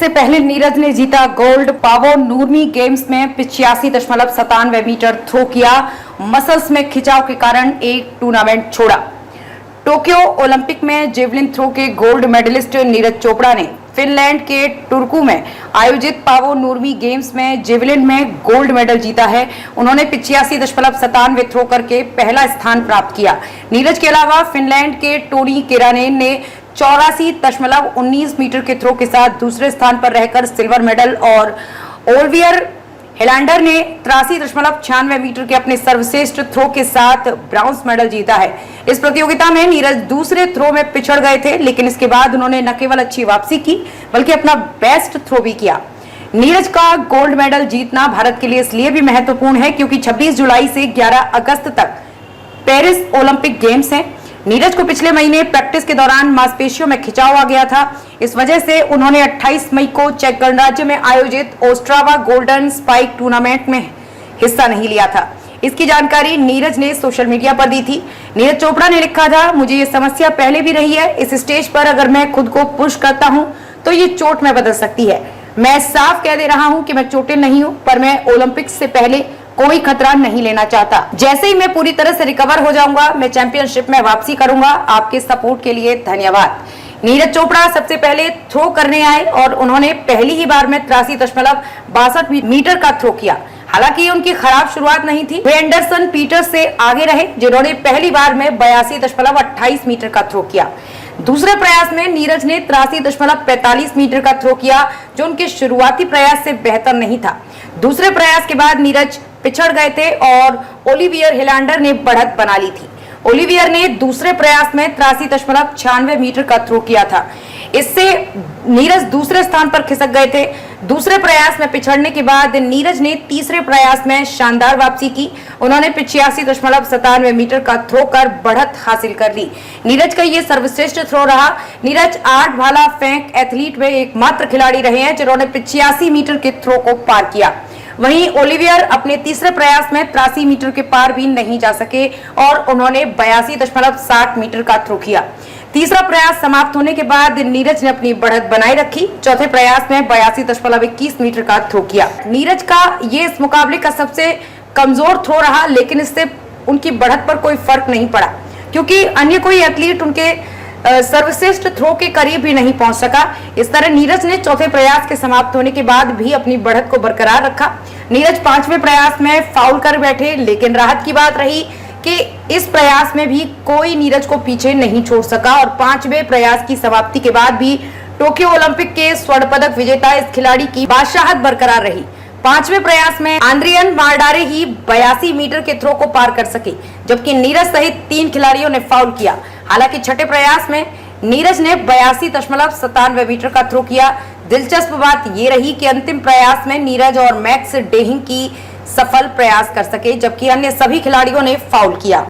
सबसे पहले नीरज ने जीता गोल्ड। पावो नूरमी गेम्स में 85.97 मीटर थ्रो किया। मसल्स में खिंचाव के कारण एक टूर्नामेंट छोड़ा। टोक्यो ओलंपिक में जेवलिन थ्रो के गोल्ड मेडलिस्ट नीरज चोपड़ा ने फिनलैंड के टुर्कू में आयोजित पावो नूरमी गेम्स में जेवलिन में गोल्ड मेडल जीता है। उन्होंने 85.97 थ्रो करके पहला स्थान प्राप्त किया। नीरज के अलावा फिनलैंड के टोनी केरानेन ने 84.19 मीटर के थ्रो के साथ दूसरे स्थान पर रहकर सिल्वर मेडल और ओलिवियर हेलांडर ने 83.96 मीटर के अपने सर्वश्रेष्ठ थ्रो के साथ ब्राउन्स मेडल जीता है। इस प्रतियोगिता में नीरज दूसरे थ्रो में पिछड़ गए थे, लेकिन इसके बाद उन्होंने न केवल अच्छी वापसी की बल्कि अपना बेस्ट थ्रो भी किया। नीरज का गोल्ड मेडल जीतना भारत के लिए इसलिए भी महत्वपूर्ण है क्योंकि 26 जुलाई से 11 अगस्त तक पेरिस ओलंपिक गेम्स हैं। नीरज को पिछले महीने प्रैक्टिस के दौरान मांसपेशियों में खिंचाव आ गया था। इस वजह से उन्होंने 28 मई को चेक गणराज्य में आयोजित ओस्ट्रावा गोल्डन स्पाइक टूर्नामेंट में हिस्सा नहीं लिया था। इसकी जानकारी नीरज ने सोशल मीडिया पर दी थी। नीरज चोपड़ा ने लिखा था, मुझे ये समस्या पहले भी रही है। इस स्टेज पर अगर मैं खुद को पुश करता हूँ तो ये चोट में बदल सकती है। मैं साफ कह दे रहा हूँ कि मैं चोटिल नहीं हूँ, पर मैं ओलंपिक्स से पहले कोई खतरा नहीं लेना चाहता। जैसे ही मैं पूरी तरह से रिकवर हो जाऊंगा, मैं चैंपियनशिप में वापसी करूंगा। आपके सपोर्ट के लिए धन्यवाद। नीरज चोपड़ा सबसे पहले थ्रो करने आए और उन्होंने पहली ही बार में 83.62 मीटर का थ्रो किया। हालांकि उनकी खराब शुरुआत नहीं थी। वे एंडरसन पीटर्स से आगे रहे, जिन्होंने पहली बार में 82.28 मीटर का थ्रो किया। दूसरे प्रयास में नीरज ने 83.45 मीटर का थ्रो किया, जो उनके शुरुआती प्रयास से बेहतर नहीं था। दूसरे प्रयास के बाद नीरज पिछड़ गए थे और ओलिवियर हेलांडर ने बढ़त बना ली थी। ओलिवियर ने दूसरे प्रयास में 83.96 मीटर का थ्रो किया था। इससे नीरज दूसरे स्थान पर खिसक गए थे। दूसरे प्रयास में पिछड़ने के बाद नीरज ने तीसरे प्रयास में शानदार वापसी की। उन्होंने 85.97 मीटर का थ्रो कर बढ़त हासिल कर ली। नीरज का ये सर्वश्रेष्ठ थ्रो रहा। नीरज 8 भाला फेंक एथलीट में एकमात्र खिलाड़ी रहे हैं जिन्होंने 85 मीटर के थ्रो को पार किया। वहीं ओलिवियर अपने तीसरे प्रयास में 83 मीटर के पार भी नहीं जा सके और उन्होंने 82.60 मीटर का थ्रो किया। तीसरा प्रयास समाप्त होने के बाद नीरज ने अपनी बढ़त बनाए रखी। चौथे प्रयास में 82.21 मीटर का थ्रो किया। नीरज का ये इस मुकाबले का सबसे कमजोर थ्रो रहा, लेकिन इससे उनकी बढ़त पर कोई फर्क नहीं पड़ा क्योंकि अन्य कोई एथलीट उनके सर्वश्रेष्ठ थ्रो के करीब भी नहीं पहुंच सका। इस तरह नीरज ने चौथे प्रयास के समाप्त होने के बाद भी अपनी बढ़त को बरकरार रखा। नीरज 5वें प्रयास में फाउल कर बैठे, लेकिन राहत की बात रही कि इस प्रयास में भी कोई नीरज को पीछे नहीं छोड़ सका और 5वें प्रयास की समाप्ति के बाद भी टोक्यो ओलंपिक के स्वर्ण पदक विजेता इस खिलाड़ी की बादशाहत बरकरार रही। 5वें प्रयास में आंद्रियन मार्डारे ही 82 मीटर के थ्रो को पार कर सके, जबकि नीरज सहित 3 खिलाड़ियों ने फाउल किया। हालांकि छठे प्रयास में नीरज ने 82.97 मीटर का थ्रो किया। दिलचस्प बात ये रही कि अंतिम प्रयास में नीरज और मैक्स डेहिंग की सफल प्रयास कर सके, जबकि अन्य सभी खिलाड़ियों ने फाउल किया।